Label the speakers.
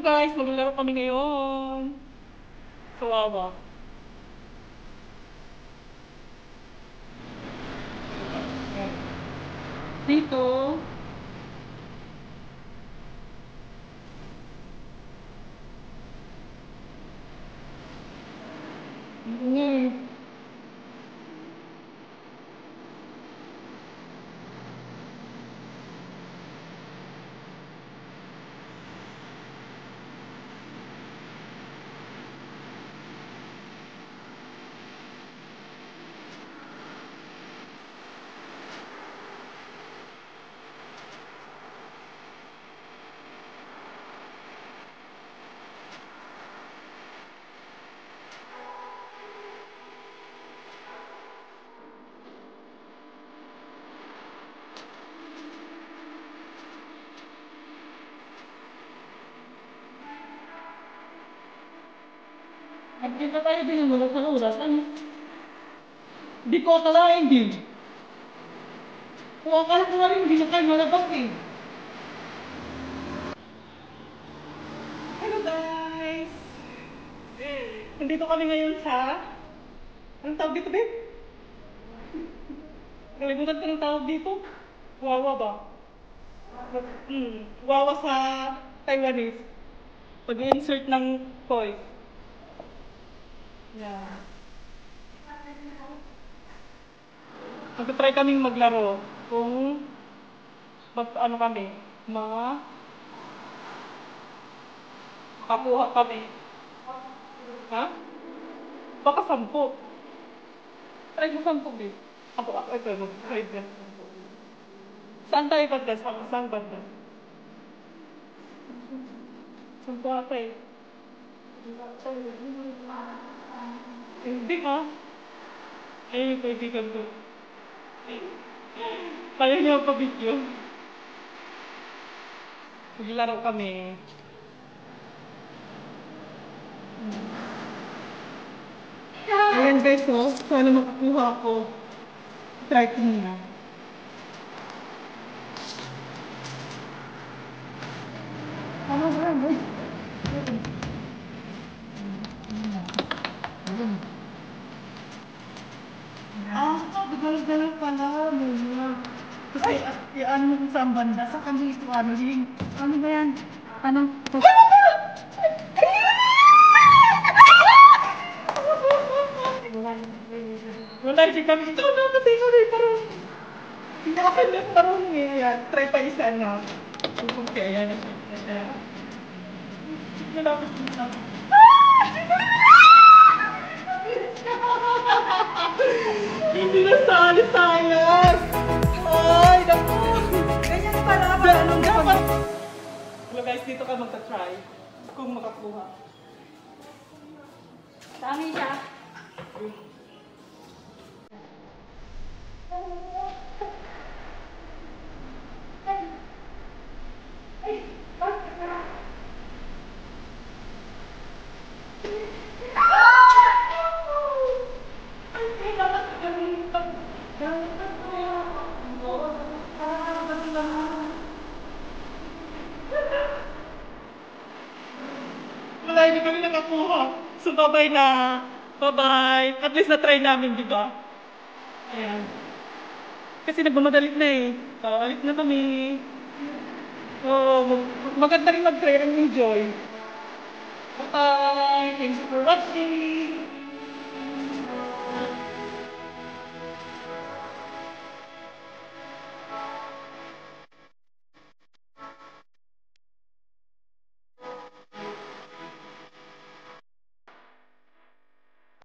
Speaker 1: Guys, maglalaro kami ngayon. Kawawa. Dito. Nagkita tayo din yung mga sa oras. Ano? Di ko akalain din. Kung akala ko nga rin, hindi na tayo malabas eh. Hello guys! Nandito kami ngayon sa... Anong tawag dito, babe? Kalimutan ko ng tawag dito. Wawa ba? Wawa sa Taiwanese. Pag-insert ng toy. Yeah. Mag-try kaming maglaro kung ano kami, makakuha kami. Ha? Baka 10. Try mo 10, babe. Ako, ito, mag-try din. Saan tayo banda? Saan banda? 10 ata eh. Hindi ka. Eh, kaibigan ko. Kaya niya pa-video. Maglaro kami. Ayan guys, no? Sana makakuha ko. Try ko muna. Ano ba yan, guys? Dagal-dagal pala. Kasi, ano mo sa banda? Sa kami ito, ano ba yan? Ano? Wala, di kami ito. Nakatingo rin, parang... Hindi ako lang parang ayan. Try pa isa na. Kung kaya yan. Malapit mo na. Hindi na sali sayang! Ay, naku!
Speaker 2: Ganyan pala.
Speaker 1: Anong dapat? Hello guys, dito ka magta-try kung makakuha.
Speaker 2: Sa amin siya.
Speaker 1: Wala, hindi kami nakakuha. So, bye-bye na. Bye-bye. At least na-try namin, di ba? Ayan. Kasi nagmamadali na eh. Alit na kami. Maganda rin mag-try and enjoy. Bye-bye. Thanks for watching.